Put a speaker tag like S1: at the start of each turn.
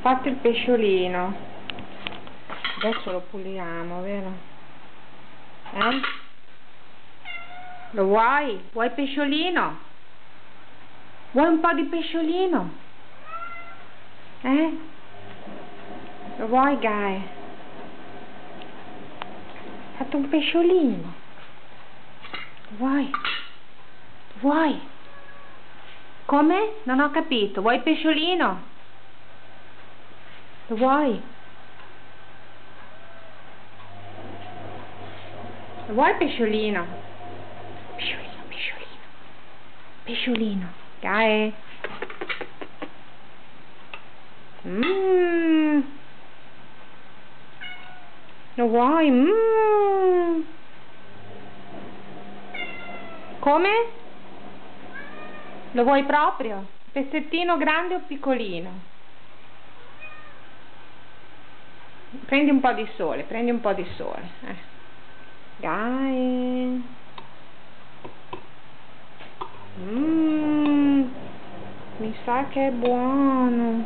S1: fatto il pesciolino, adesso lo puliamo, vero? Lo vuoi? Vuoi pesciolino? Vuoi un po' di pesciolino? Lo vuoi, Gae? Ho fatto un pesciolino. Vuoi? Vuoi? Come? Non ho capito. Vuoi pesciolino? Lo vuoi? Lo vuoi pesciolino? Pesciolino, pesciolino. Pesciolino. Gae. Lo vuoi? Come? Lo vuoi proprio? Pezzettino grande o piccolino? Prendi un po' di sole, prendi un po' di sole. Dai. Mi sa che è buono.